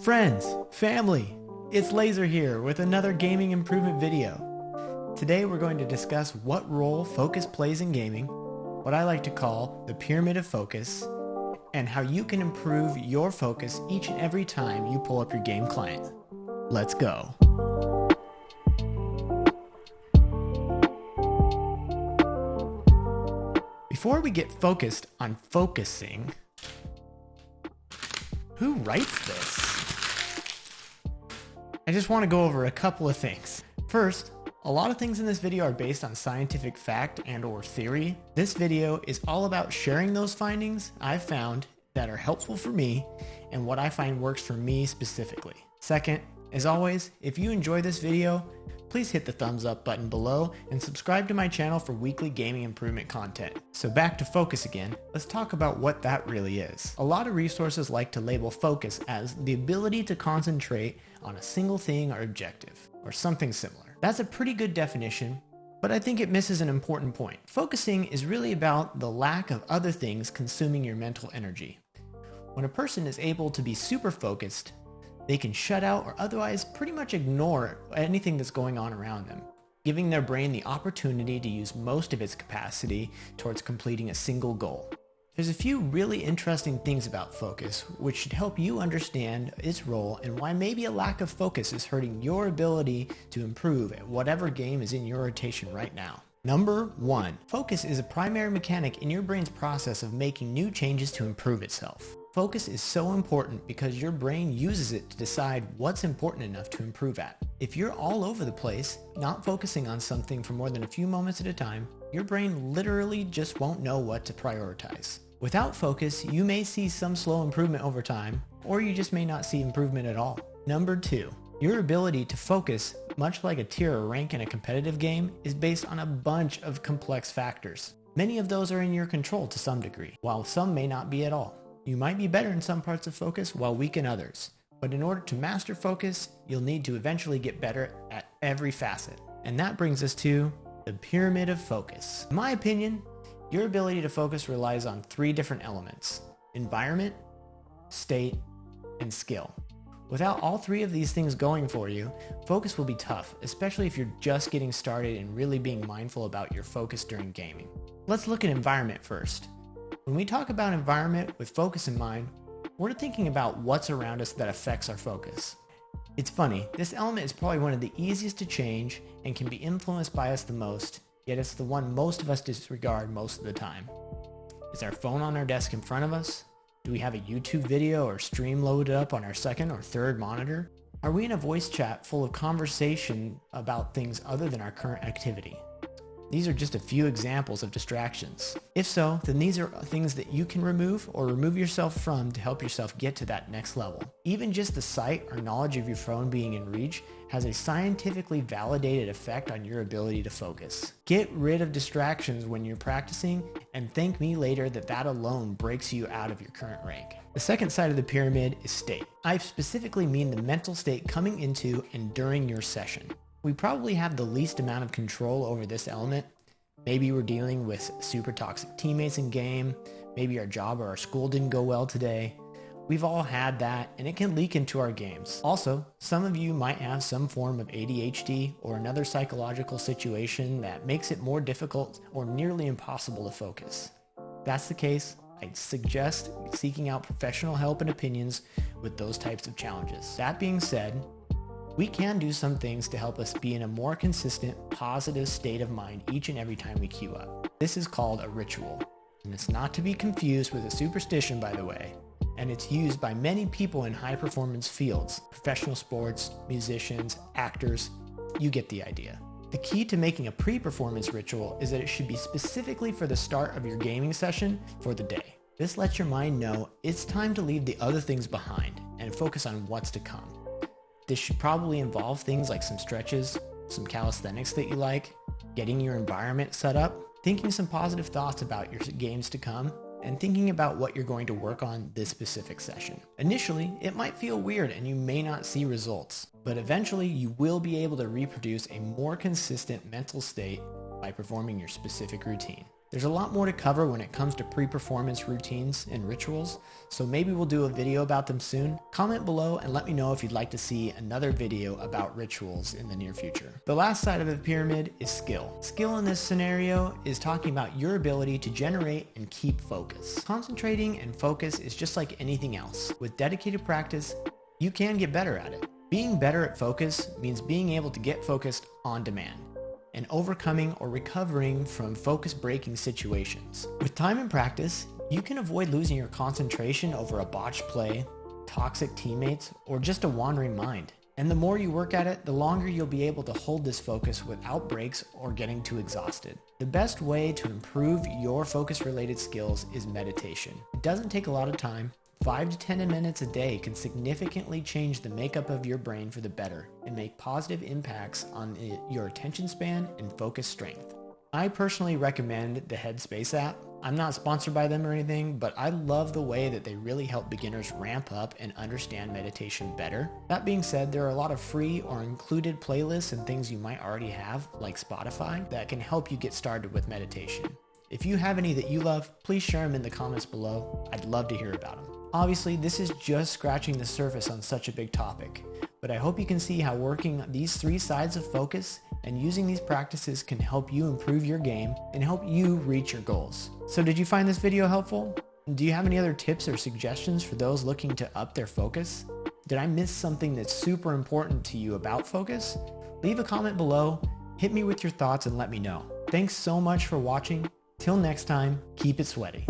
Friends, family, it's Laser here with another gaming improvement video. Today we're going to discuss what role focus plays in gaming, what I like to call the pyramid of focus, and how you can improve your focus each and every time you pull up your game client. Let's go. Before we get focused on focusing, who writes this? I just want to go over a couple of things. First, a lot of things in this video are based on scientific fact and or theory. This video is all about sharing those findings I've found that are helpful for me and what I find works for me specifically. Second, as always, if you enjoy this video, please hit the thumbs up button below and subscribe to my channel for weekly gaming improvement content. So back to focus again, let's talk about what that really is. A lot of resources like to label focus as the ability to concentrate on a single thing or objective, or something similar. That's a pretty good definition, but I think it misses an important point. Focusing is really about the lack of other things consuming your mental energy. When a person is able to be super focused, they can shut out or otherwise pretty much ignore anything that's going on around them, giving their brain the opportunity to use most of its capacity towards completing a single goal. There's a few really interesting things about focus which should help you understand its role and why maybe a lack of focus is hurting your ability to improve at whatever game is in your rotation right now. Number 1. Focus is a primary mechanic in your brain's process of making new changes to improve itself. Focus is so important because your brain uses it to decide what's important enough to improve at. If you're all over the place, not focusing on something for more than a few moments at a time, your brain literally just won't know what to prioritize. Without focus, you may see some slow improvement over time, or you just may not see improvement at all. Number 2. Your ability to focus, much like a tier or rank in a competitive game, is based on a bunch of complex factors. Many of those are in your control to some degree, while some may not be at all. You might be better in some parts of focus while weak in others, but in order to master focus, you'll need to eventually get better at every facet. And that brings us to the pyramid of focus. In my opinion, your ability to focus relies on 3 different elements: environment, state, and skill. Without all 3 of these things going for you, focus will be tough, especially if you're just getting started and really being mindful about your focus during gaming. Let's look at environment first. When we talk about environment with focus in mind, we're thinking about what's around us that affects our focus. It's funny, this element is probably one of the easiest to change and can be influenced by us the most, yet it's the one most of us disregard most of the time. Is our phone on our desk in front of us? Do we have a YouTube video or stream loaded up on our second or third monitor? Are we in a voice chat full of conversation about things other than our current activity? These are just a few examples of distractions. If so, then these are things that you can remove or remove yourself from to help yourself get to that next level. Even just the sight or knowledge of your phone being in reach has a scientifically validated effect on your ability to focus. Get rid of distractions when you're practicing and thank me later that alone breaks you out of your current rank. The second side of the pyramid is state. I specifically mean the mental state coming into and during your session. We probably have the least amount of control over this element. Maybe we're dealing with super toxic teammates in game. Maybe our job or our school didn't go well today. We've all had that, and it can leak into our games. Also, some of you might have some form of ADHD or another psychological situation that makes it more difficult or nearly impossible to focus. If that's the case, I'd suggest seeking out professional help and opinions with those types of challenges. That being said, we can do some things to help us be in a more consistent, positive state of mind each and every time we queue up. This is called a ritual, and it's not to be confused with a superstition, by the way, and it's used by many people in high-performance fields, professional sports, musicians, actors, you get the idea. The key to making a pre-performance ritual is that it should be specifically for the start of your gaming session for the day. This lets your mind know it's time to leave the other things behind and focus on what's to come. This should probably involve things like some stretches, some calisthenics that you like, getting your environment set up, thinking some positive thoughts about your games to come, and thinking about what you're going to work on this specific session. Initially, it might feel weird and you may not see results, but eventually you will be able to reproduce a more consistent mental state by performing your specific routine. There's a lot more to cover when it comes to pre-performance routines and rituals, so maybe we'll do a video about them soon. Comment below and let me know if you'd like to see another video about rituals in the near future. The last side of the pyramid is skill. Skill in this scenario is talking about your ability to generate and keep focus. Concentrating and focus is just like anything else. With dedicated practice, you can get better at it. Being better at focus means being able to get focused on demand and overcoming or recovering from focus-breaking situations. With time and practice, you can avoid losing your concentration over a botched play, toxic teammates, or just a wandering mind. And the more you work at it, the longer you'll be able to hold this focus without breaks or getting too exhausted. The best way to improve your focus-related skills is meditation. It doesn't take a lot of time. 5 to 10 minutes a day can significantly change the makeup of your brain for the better and make positive impacts on your attention span and focus strength. I personally recommend the Headspace app. I'm not sponsored by them or anything, but I love the way that they really help beginners ramp up and understand meditation better. That being said, there are a lot of free or included playlists and things you might already have, like Spotify, that can help you get started with meditation. If you have any that you love, please share them in the comments below. I'd love to hear about them. Obviously, this is just scratching the surface on such a big topic, but I hope you can see how working these 3 sides of focus and using these practices can help you improve your game and help you reach your goals. So did you find this video helpful? Do you have any other tips or suggestions for those looking to up their focus? Did I miss something that's super important to you about focus? Leave a comment below, hit me with your thoughts and let me know. Thanks so much for watching. Till next time, keep it sweaty.